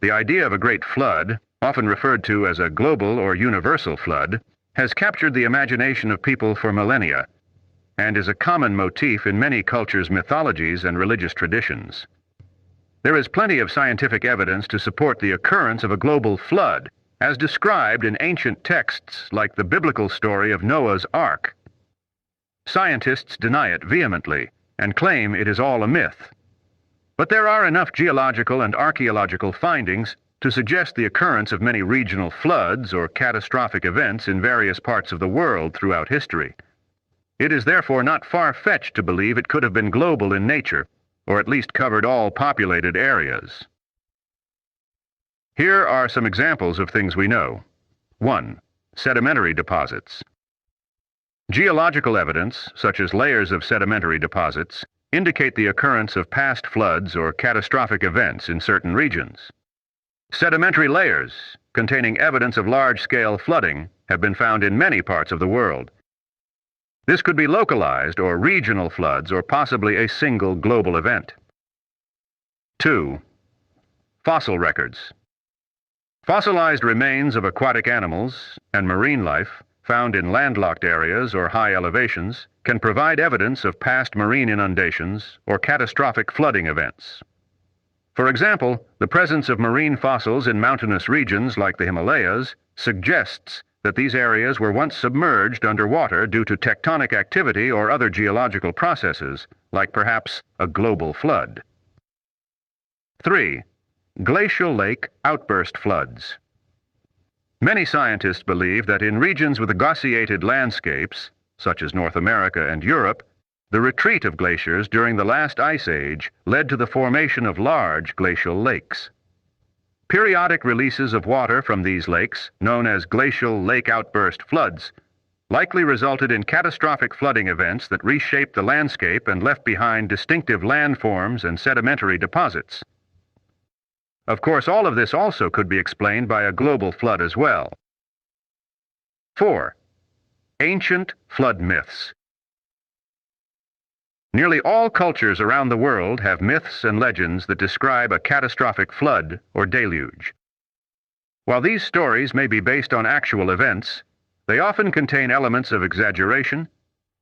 The idea of a great flood, often referred to as a global or universal flood, has captured the imagination of people for millennia and is a common motif in many cultures' mythologies and religious traditions. There is plenty of scientific evidence to support the occurrence of a global flood, as described in ancient texts like the biblical story of Noah's Ark. Scientists deny it vehemently and claim it is all a myth. But there are enough geological and archaeological findings to suggest the occurrence of many regional floods or catastrophic events in various parts of the world throughout history. It is therefore not far-fetched to believe it could have been global in nature, or at least covered all populated areas. Here are some examples of things we know. 1. Sedimentary deposits. Geological evidence, such as layers of sedimentary deposits, indicate the occurrence of past floods or catastrophic events in certain regions. Sedimentary layers, containing evidence of large-scale flooding, have been found in many parts of the world. This could be localized or regional floods or possibly a single global event. 2. Fossil records. Fossilized remains of aquatic animals and marine life found in landlocked areas or high elevations can provide evidence of past marine inundations or catastrophic flooding events. For example, the presence of marine fossils in mountainous regions like the Himalayas suggests that these areas were once submerged underwater due to tectonic activity or other geological processes, like perhaps a global flood. 3. Glacial lake outburst floods. Many scientists believe that in regions with glaciated landscapes, such as North America and Europe, the retreat of glaciers during the last ice age led to the formation of large glacial lakes. Periodic releases of water from these lakes, known as glacial lake outburst floods, likely resulted in catastrophic flooding events that reshaped the landscape and left behind distinctive landforms and sedimentary deposits. Of course, all of this also could be explained by a global flood as well. 4. Ancient flood myths. Nearly all cultures around the world have myths and legends that describe a catastrophic flood or deluge. While these stories may be based on actual events, they often contain elements of exaggeration,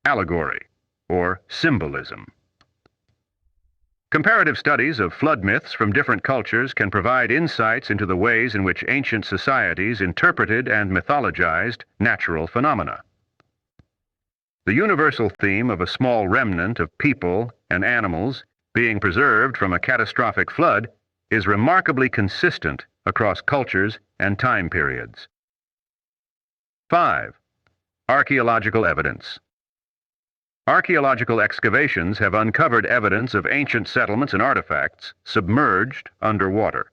allegory, or symbolism. Comparative studies of flood myths from different cultures can provide insights into the ways in which ancient societies interpreted and mythologized natural phenomena. The universal theme of a small remnant of people and animals being preserved from a catastrophic flood is remarkably consistent across cultures and time periods. 5. Archaeological evidence. Archaeological excavations have uncovered evidence of ancient settlements and artifacts submerged underwater,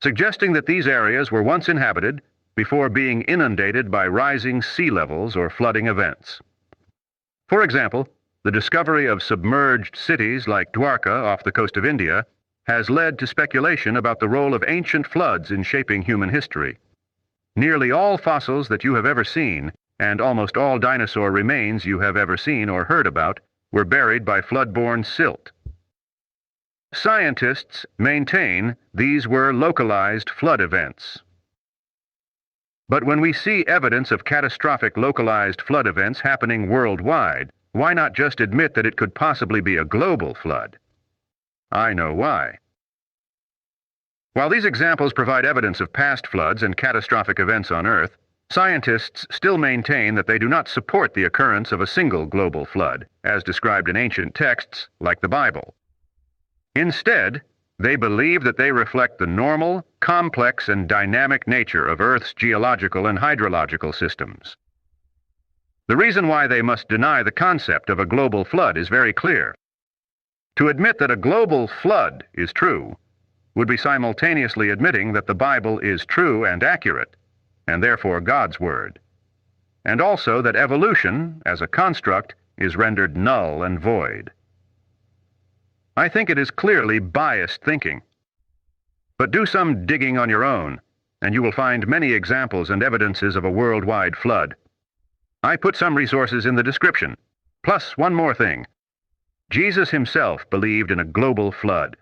suggesting that these areas were once inhabited before being inundated by rising sea levels or flooding events. For example, the discovery of submerged cities like Dwarka off the coast of India has led to speculation about the role of ancient floods in shaping human history. Nearly all fossils that you have ever seen, and almost all dinosaur remains you have ever seen or heard about, were buried by flood-borne silt. Scientists maintain these were localized flood events. But when we see evidence of catastrophic localized flood events happening worldwide, why not just admit that it could possibly be a global flood? I know why. While these examples provide evidence of past floods and catastrophic events on Earth, scientists still maintain that they do not support the occurrence of a single global flood, as described in ancient texts like the Bible. Instead, they believe that they reflect the normal, complex, and dynamic nature of Earth's geological and hydrological systems. The reason why they must deny the concept of a global flood is very clear. To admit that a global flood is true would be simultaneously admitting that the Bible is true and accurate, and therefore God's Word, and also that evolution, as a construct, is rendered null and void. I think it is clearly biased thinking. But do some digging on your own, and you will find many examples and evidences of a worldwide flood. I put some resources in the description. Plus, one more thing. Jesus himself believed in a global flood.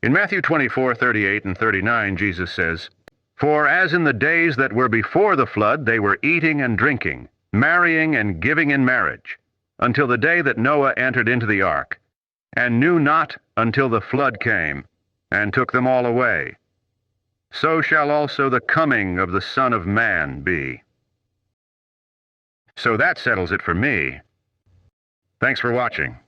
In Matthew 24:38 and 39, Jesus says, "For as in the days that were before the flood, they were eating and drinking, marrying and giving in marriage, until the day that Noah entered into the ark, and knew not until the flood came, and took them all away. So shall also the coming of the Son of Man be." So that settles it for me. Thanks for watching.